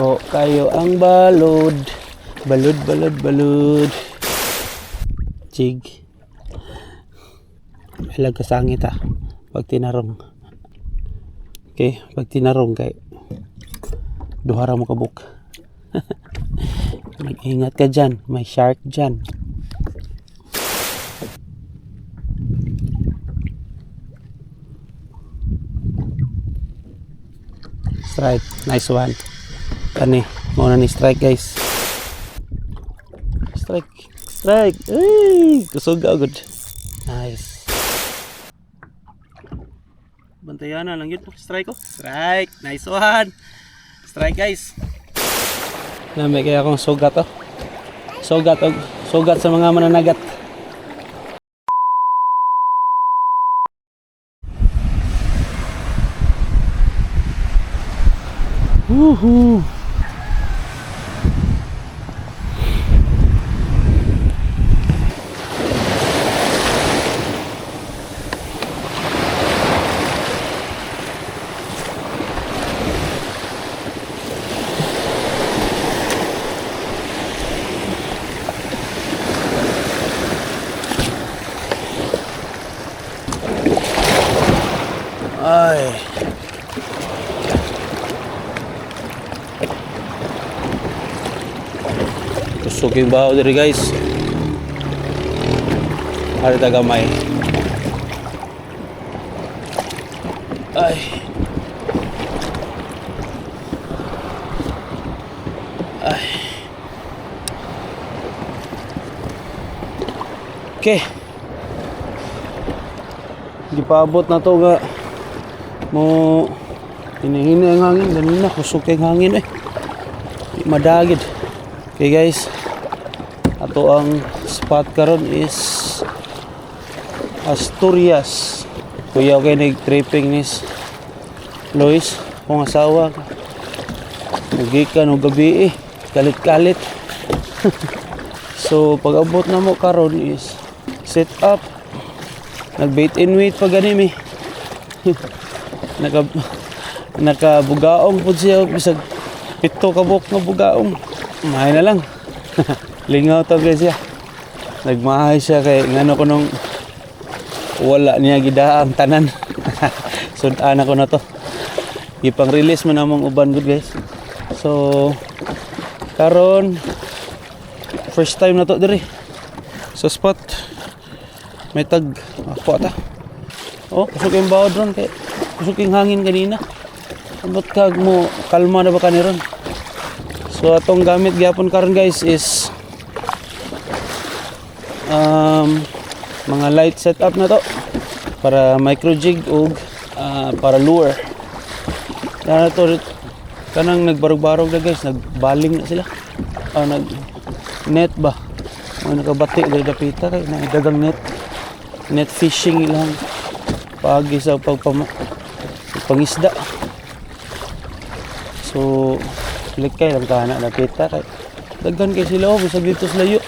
Dako kayo ang balod. Balod, balod, balod. Jig. Ilag kasangit ha. Pag tinarong. Okay, pag tinarong kay duhara mo kabuk. Mag-ingat ka dyan. May shark dyan. Strike. Nice one. Kani. Muna ni strike guys. Strike. Strike. Ay! Kusog agad. Nice. Bantayan na lang yun. Strike ko. Strike. Nice one. Strike guys. Namay kaya akong sugat oh. Sugat sa mga mananagat. Woohoo! Ay. Kusog yung baho diri guys. Hari tagamay. Ay. Ay. Okay. Gipaabot na to nga mo hinihina ang hangin ganina kusog kay hangin di madagid. Okay guys, ato ang spot karon is Asturias. Kuya okay nag-tripping nis Lois kung asawa nagikan og gabi kalit-kalit. So pag abot na mo karon is set up nag bait and wait pag ganim nakabugaong po siya bisag pito kabuk nga bugaong mahay na lang. Lingaw to guys ya, nagmahay siya kay ngano ko nung wala niya gidaang tanan. Sudan ako na to ipang release mo namang uban good guys. So karon first time na to diri sa spot may tag ako ata. Oh, kusog yung bawod ron kay kusog yung hangin kanina. Abot kag mo kalma na ba kaniron. So atong gamit gyapon karon guys is mga light setup na to para micro jig og para lure. Kana to kanang nagbarog-barog na guys, nagbaling na sila. Nag net ba? Nakabati diri dapita kay nagdagang net fishing ilang pagi sa pangisda. So likay lang kana nakita kay daghan kay sila bisag dito sa layo.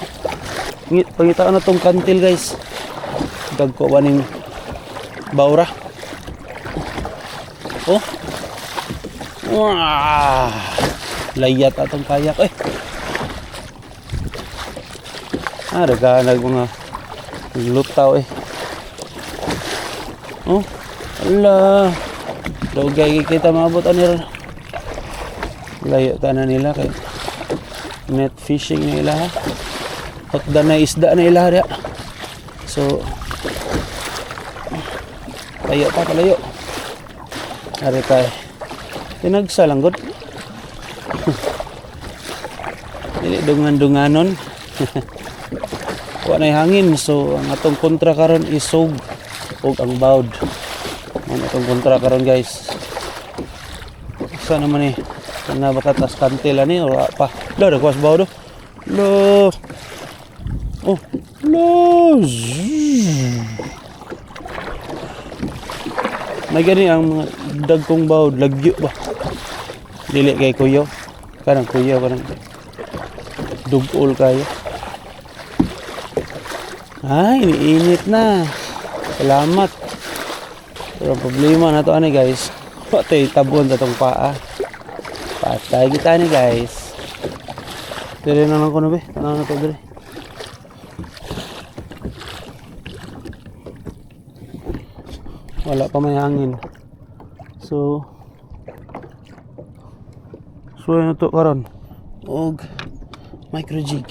Pangitaan na tong kantil guys. Dagko ba ning bawra? Oh. Wow! Layat atong kayak daga mga lutaw Oh, ala. Dugay kita maabot ani layo tanan nila kay net fishing nila ha. Hotda na isda na ila dia. So layo pa kalayo. Ari kay tinagsa lang gud. Dili dungan-dunganon. Wa nay hangin so ang atong kontra karon isog og ang bawd. Ang atong kontra karon guys. Sa naman kana bakatas kantil ani o pa. Lo dagwas bawd do. Lo. Oh, lo. May gani ang mga dagkong bawd lagyo ba. Dili kay kuyo. Kanang kuyo kanang dugol kayo. Ay, iniinit na. Salamat. Pero problema na to ani guys. Patay tabon sa tong paa. Patay kita ni guys. Dire na lang ko na be. Ano na to dire? Wala pa may hangin. So na to karon. Og micro jig.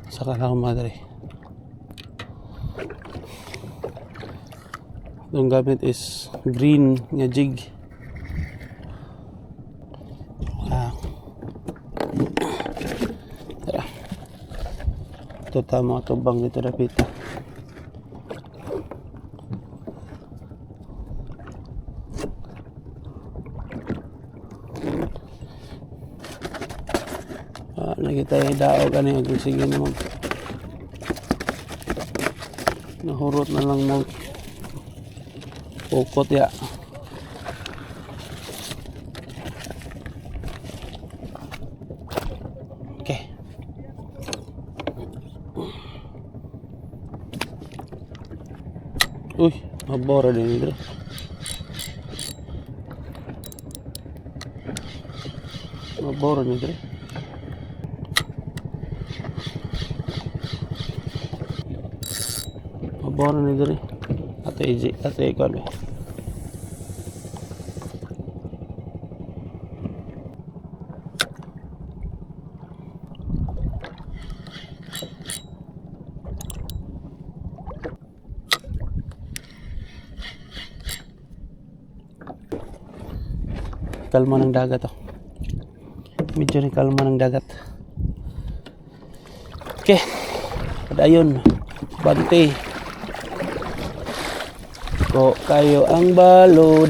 Saka lang madre. Yung gamit is green nga jig. Tara. Ito tama tubang dito rapita. Nakita yung dao ka na yung sige na nahurot na lang mag pukot ya. Okay. Uy, mabora din ito. Mabora din ito. Mabora din ito. Ate ikon. Kalma ng dagat medyo rin kalma ng dagat. Okay, padayon bante ko kayo ang balod.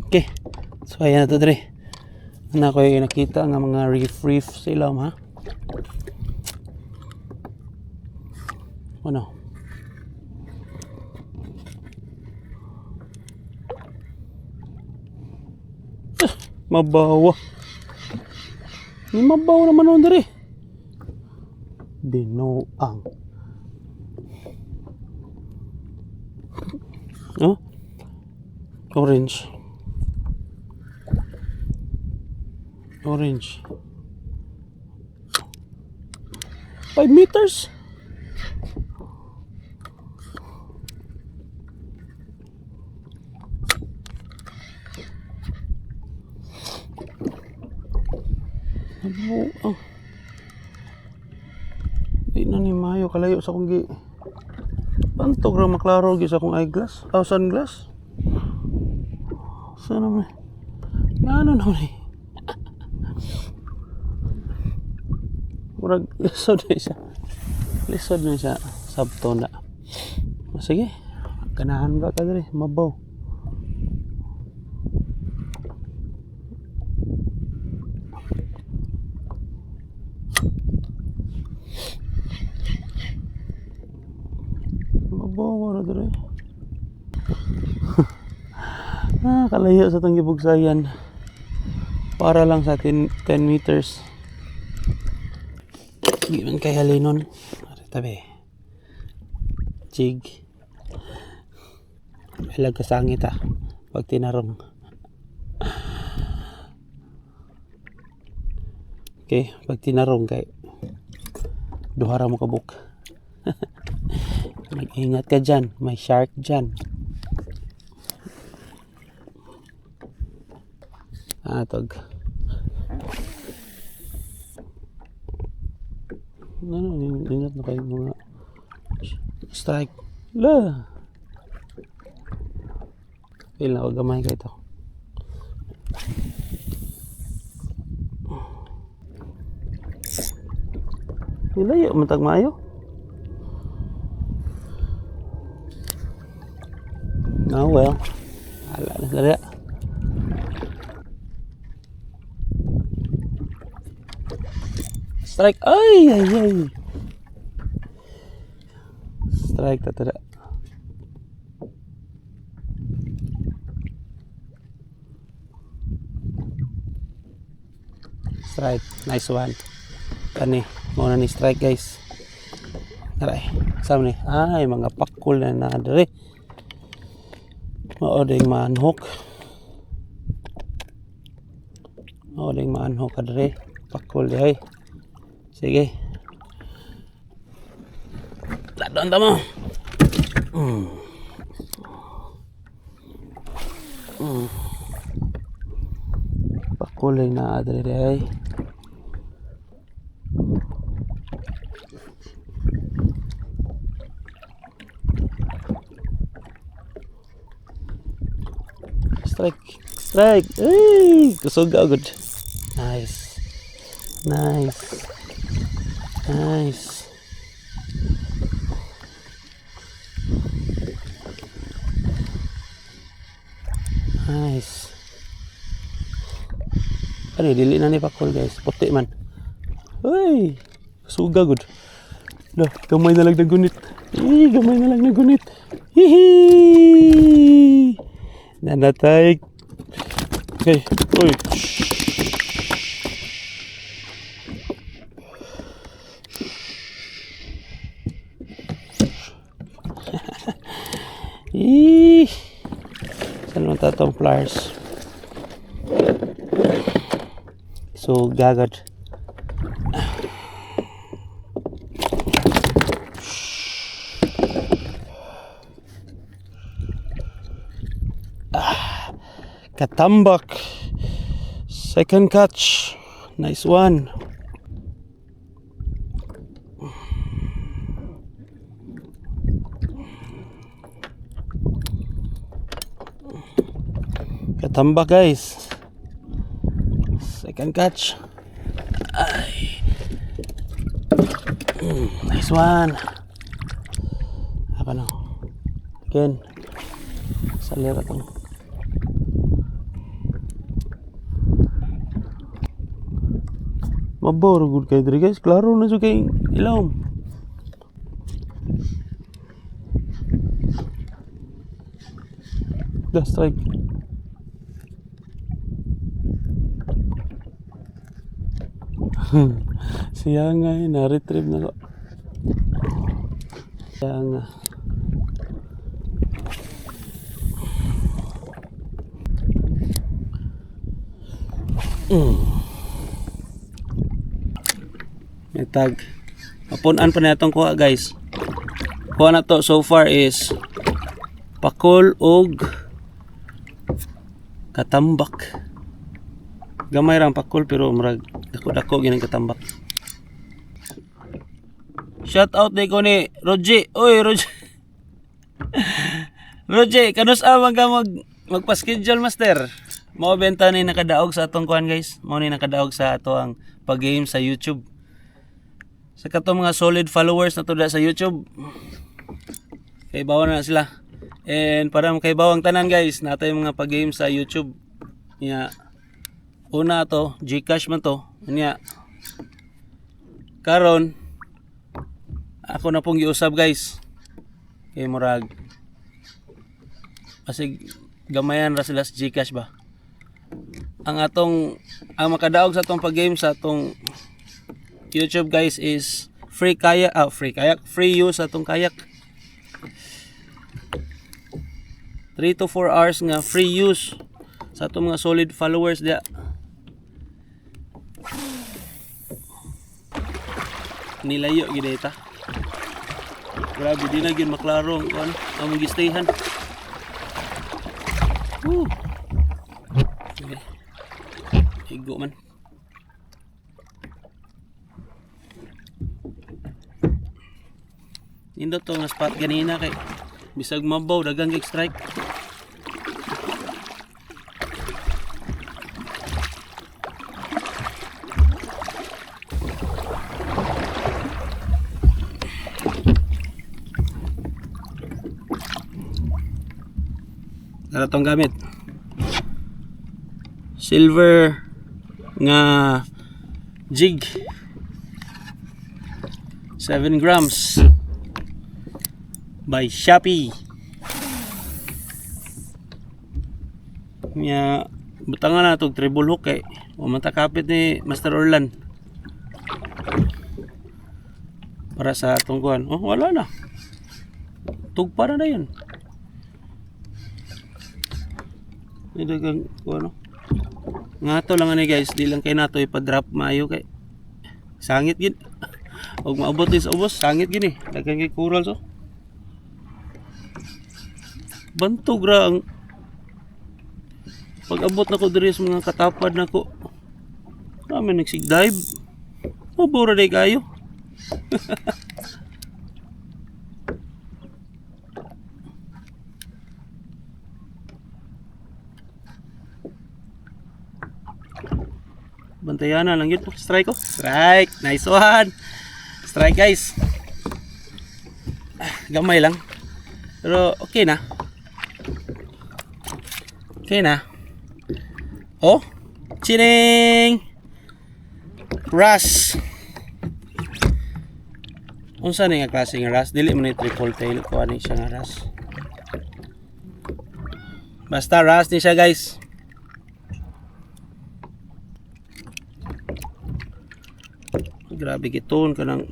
Okay, so ayan na to dre. Ano ko yung nakita nga mga reef sila ha. Ano mabawa. Ni mabawa naman on dere. Binoang. Oh? Orange. 5 meters. Oh. Di na ni mayo kalayo sa kong gi. Pantog ra maklaro gi sa akong eyeglass, sunglass. Sana may. Ano naman eh. Murag lisod na siya. Sabto na. Sige. Ganahan ka diri, mabaw. Mabaw ra diri. Kalayo sa tong gibugsayan. Para lang sa 10 meters. Giman kay halinon. Tabi. Jig. Ilag kasangit pag tinarong. Okay, pag tinarong kay duhara mo kabuk. Mag-ingat ka dyan, may shark dyan. Tog. Ingat na kayo mga strike. La. Ilang ako gamay kayo ito. Nilayo, matag maayo. Oh well. Ala na dali. Strike. Ay. Strike tatada. Strike. Nice one. Kani, mau na ni strike guys. Aray. Sama ni. Ay, mga pakul na diri. Maoding manhok. Maoding manhok kadre. Pakul di ay. Sige. Ladon ta mo. Pakul na adre ay. Strike. Ay, kusog agad. Nice. Nice. Ano, dili na ni pakol guys. Puti man. Ay, kusog agad. Dah, gamay na lang nagunit. Gamay na lang nagunit. Hihi. Nanatay. Okay. Uy. Saan naman tatong pliers? So, gagad. Katambak. Second catch. Nice one. Katambak guys. Second catch. Ay. Nice one. Apa no? Again. Salira tong. Mabaw good kay diri guys. Klaro na jud kay ilawom. The strike. Siya nga na-retrieve na ko. Siya nga. May tag. Mapunan pa na itong kuha guys. Kuha na to so far is pakol og katambak. Gamay rang pakol pero murag dako-dako ginang katambak. Shout out day ko ni Roji. Oy Roji. Roji, kanus man ka magpa-schedule master. Mao benta ni nakadaog sa atong kuan guys. Mao ni nakadaog sa ato ang pag-game sa YouTube. Sa katong mga solid followers na to sa YouTube. Kay bawa na sila. And para kay bawang tanan guys, natay mga pag-game sa YouTube. Nya una to, GCash man to. Nya karon ako na pong giusab guys. Kay murag kasi gamayan ra sila sa GCash ba. Ang makadaog sa atong pag-game sa atong YouTube guys is free use atong kayak. 3 to 4 hours nga free use sa atong mga solid followers dia. Nilayo gid ita. Grabe di na gyud maklaro ang among gistayhan. Okay. Higo man. Indot to nga spot ganina kay bisag mabaw dagang strike. Ano tong gamit? Silver nga jig 7 grams by Shopee. Nya butangan na tog treble hook kay o matakapit ni Master Orlan para sa tungkuan. Oh, wala na. Tugpa na yun. May dagang ano. Nga to lang ani guys, di lang kay nato ipa-drop maayo kay sangit gid. Og maabot is ubos, sangit gid eh. Dagang kay corals oh. Bantog ra ang pag-abot na ko diri sa mga katapad na ko. Namin nagsig-dive. Mabura day kayo. Bantayan na lang yun. Strike ko. Strike. Nice one. Strike guys. Gamay lang. Pero okay na. Okay na. Oh. Chining. Ras. Unsa ni nga klase nga ras? Dili man ni triple tail ko ani siya nga ras. Basta ras ni siya guys. Grabe giton kanang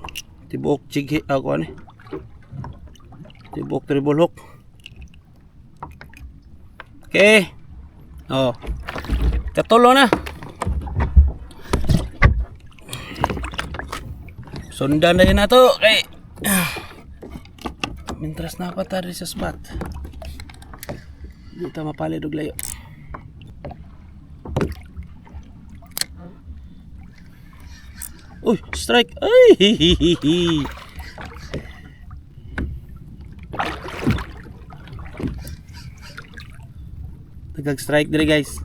tibok jig ako ani. Tibok triple hook. Okay. Oh. Katulo na. Sundan na yun na to. Okay. Mintras na pa tayo sa spot. Dito mapalid og layo. Uy, strike. Ay! Tagag-strike dire guys.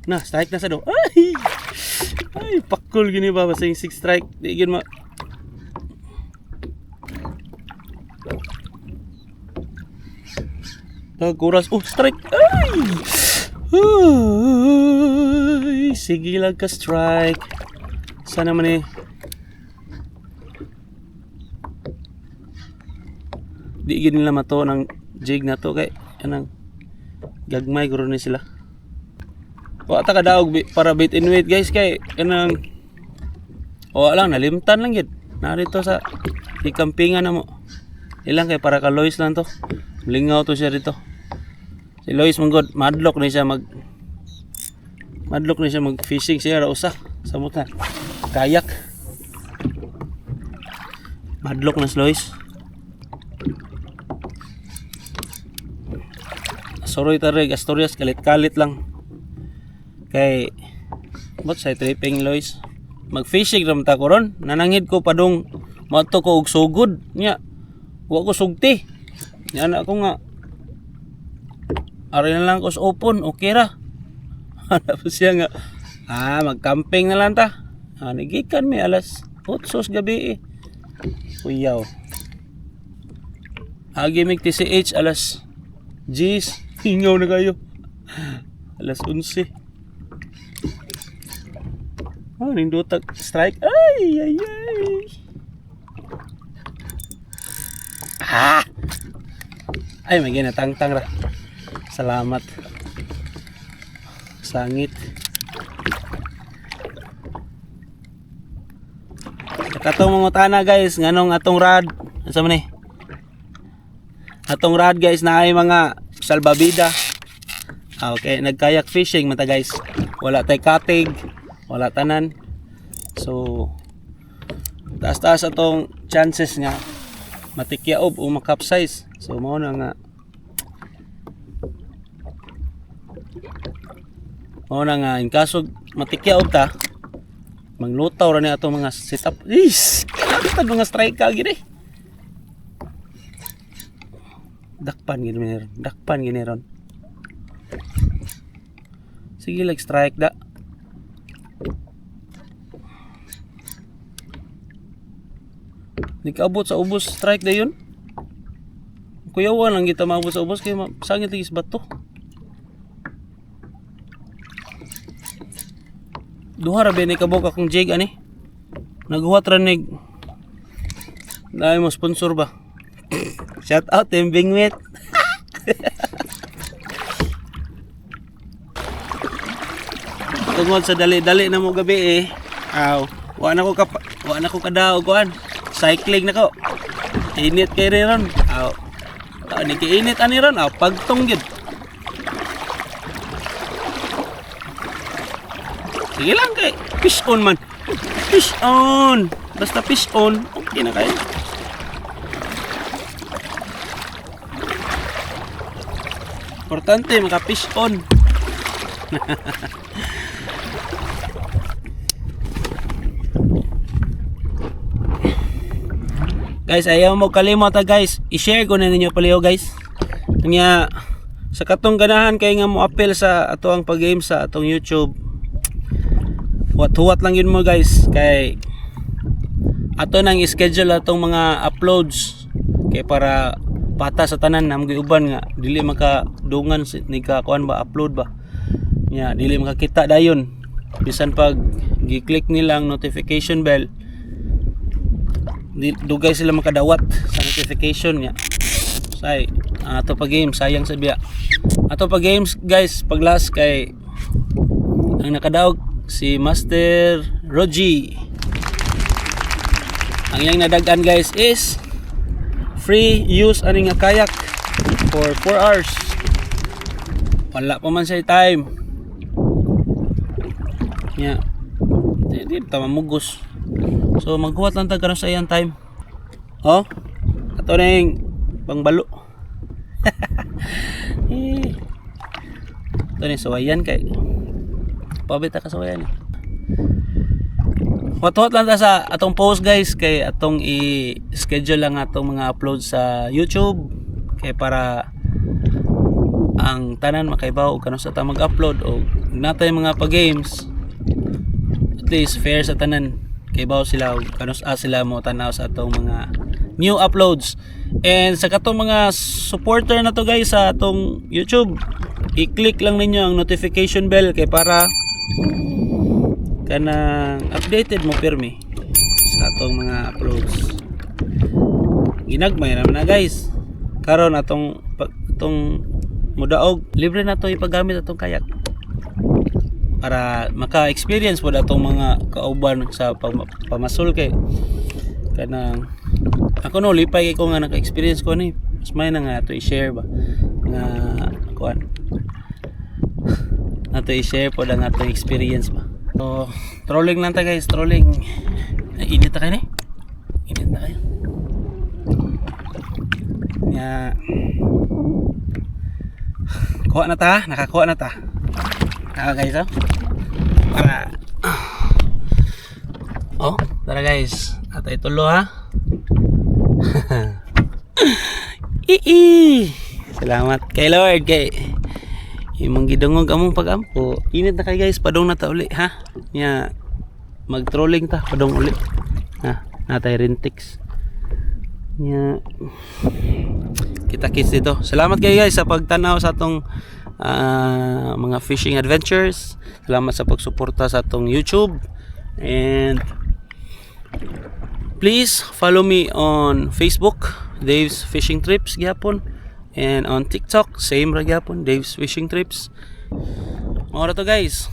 Na, strike na sa do. Ay! Ay, pakul gini ba basta yung 6 strike. Di gin ma. Kuras. Oh, strike. Ay! Ay! Sige lang ka strike. Sana man eh. Di gin nila mato ng jig na to kay anang gagmay guro ni sila. Wa ta kadaog para bait in weight guys kay kanang o lang nalimtan lang gid. Narito sa ikampingan na mo. Ilang kay para ka Lois lang to. Lingaw to siya dito. Si Lois manggod madlock ni siya mag fishing siya ra usa sa mutan. Kayak. Madlock na si Lois. Sorry tarig Asturias kalit-kalit lang. Kay bot sa tripping Lois. Mag-fishing ram ta ko ron. Nanangid ko padung mato ko og sugod nya. Wa ko sugti. Nya na ko nga. Ari na lang ko sa open, okay ra. Tapos siya nga mag-camping na lang ta. Nagikan mi alas 8 gabi eh. Kuyaw. Agi mig TCH alas 10. Hingaw na kayo. Alas 11. Nindotag strike. Ay. Ay, may ginatangtang ra. Salamat. Sangit. Katong mamutana guys, nganong atong rod. Asa man ni? Atong rod guys na ay mga salbabida. Okay, nagkayak fishing mata guys. Wala tay katig, wala tanan. So taas-taas atong chances nga matikyaob o makapsize. So mao na nga in kaso matikyaob ta, manglutaw ra ni atong mga setup. Is, kita mga strike ka gid eh. Dakpan gini ron. Sige like strike da. Di kaabot sa ubos strike da yun. Kuyawan lang kita maabot sa ubos kay sangit tigis bato. Duha ra bini kabok akong jig ani. Naghuwat ra nig. Dai mo sponsor ba? Shout out Tembing Met. Tungod sa dali-dali na mo gabi eh. Wa na ko kadaog kuan. Cycling na ko. Init kay ron. Ni kiinit ani ron. Pagtong gyud. Sige lang kay fish on man. Fish on. Basta fish on, okay na kayo. Importante maka fish on. Guys, ayaw mo kalimot guys. I-share ko na ninyo paliho guys. Kanya sa katong ganahan kay nga mo appeal sa ato ang pag-game sa atong YouTube. Huwat lang yun mo guys kay ato nang i-schedule atong mga uploads kay para pata sa tanan na mga uban nga dili makadungan ni ka kuan ba upload ba. Nya dili makakita dayon. Bisan pag gi-click nila ang notification bell dugay sila makadawat sa notification niya. Say, ato pa game sayang sa biya. Ato pa games guys, pag last kay ang nakadaog si Master Roji. Ang iyang nadagan guys is free use ani nga kayak for 4 hours. Wala pa man siya time. Nya, di ta mamugos. So maghuwat lang tag karon sa iyang time. Oh, ato na yung pangbalo. Ito na yung sawayan kay pabita ka sawayan eh. Huwat lang ta sa atong post guys kay atong i-schedule lang atong mga upload sa YouTube kay para ang tanan makaibaw kung sa ta mag-upload o natay mga pa-games at least fair sa tanan kay bawo sila kanus sila mo tanaw sa atong mga new uploads. And sa katong mga supporter na to guys sa atong YouTube, i-click lang ninyo ang notification bell kay para kanang updated mo pirmi sa atong mga uploads. Ginagmay naman na guys. Karon atong mudaog libre na to ipagamit atong kayak para maka-experience po atong mga kauban sa pamasol kay kanang ako no lipay ko nga naka-experience ko ni mas may na nga to i-share ba nga kuan nato i-share po ang atong experience ba. So trolling lang ta guys, trolling. Init na kayo ni init na kayo nga kuha na ta, nakakuha na ta guys oh. Para oh, tara guys. Atay tulo ha. Salamat kay Lord kay imong gidungog among pagampo. Init na kay guys, padong na ta uli ha. Nya mag-trolling ta padong uli. Ha, natay Rentix. Nya kita-kits dito. Salamat kay guys sa pagtanaw sa atong mga fishing adventures. Salamat sa pagsuporta sa atong YouTube. And please follow me on Facebook, Dave's Fishing Trips gyapon, and on TikTok same ra gyapon, Dave's Fishing Trips. Mao to guys.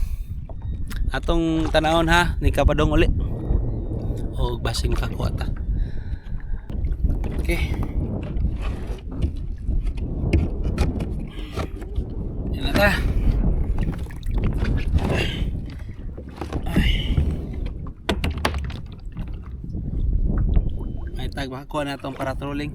Atong tanawon ha ni kapadong uli. O basing kakuha ta. Okay. Yan na ta. May tag makakuha na itong para trolling.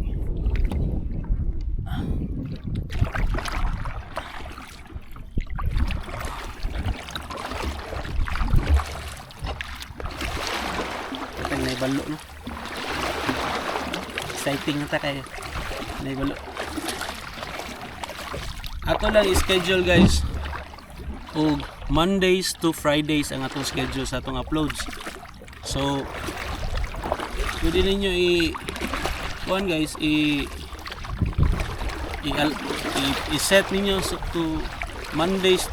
Ito na ibalo no. Exciting na ta kayo. Na ibalo. Ato lang schedule guys. O Mondays to Fridays ang atong schedule sa atong uploads. So pwede ninyo kuan guys i-set ninyo to Mondays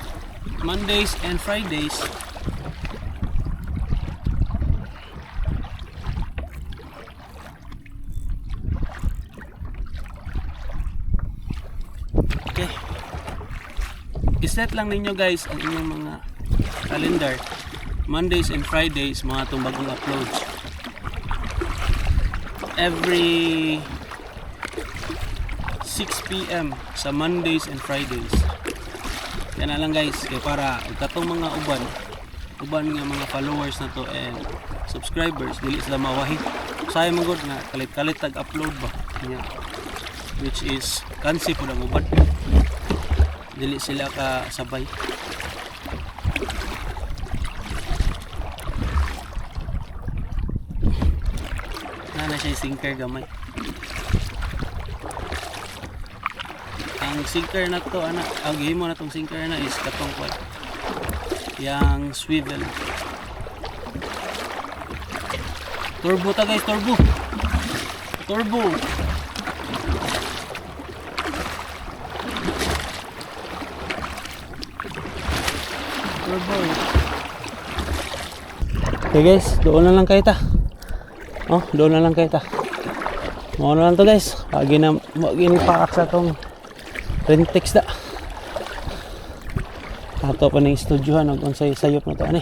and Fridays. Okay. I-set lang ninyo guys ang inyong mga calendar. Mondays and Fridays mga itong bagong uploads. Every 6 PM sa Mondays and Fridays. Yan na lang guys, kaya para katong mga uban uban nga mga followers na to and subscribers dili sila mawahi. Sayang man gud nga kalit-kalit tag-upload ba nya, which is kansi po ang uban, dili sila ka sabay. Na siya sinker gamay. Ang sinker na to ana, ang gihimo na tong sinker na is katong kwat yang swivel. Turbo ta guys, turbo. Turbo. Turbo. Okay guys, doon na lang kayo ta. Oh, doon na lang kayo ta. Mo na lang to guys. Lagi na paak sa tong Rentex da. Ato pa ning studyohan og unsay sayop na to ani.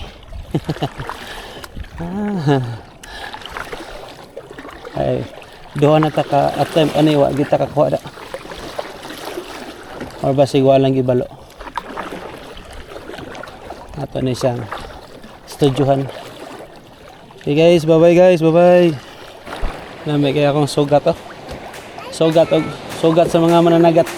Ay, doon na ta ka attempt ani wa kita ka kuha da. Or basig walang gibalo. Ato ni siyang studyohan. Okay guys, bye-bye guys, bye-bye. Namay kaya akong sugat oh. Sugat sa mga mananagat.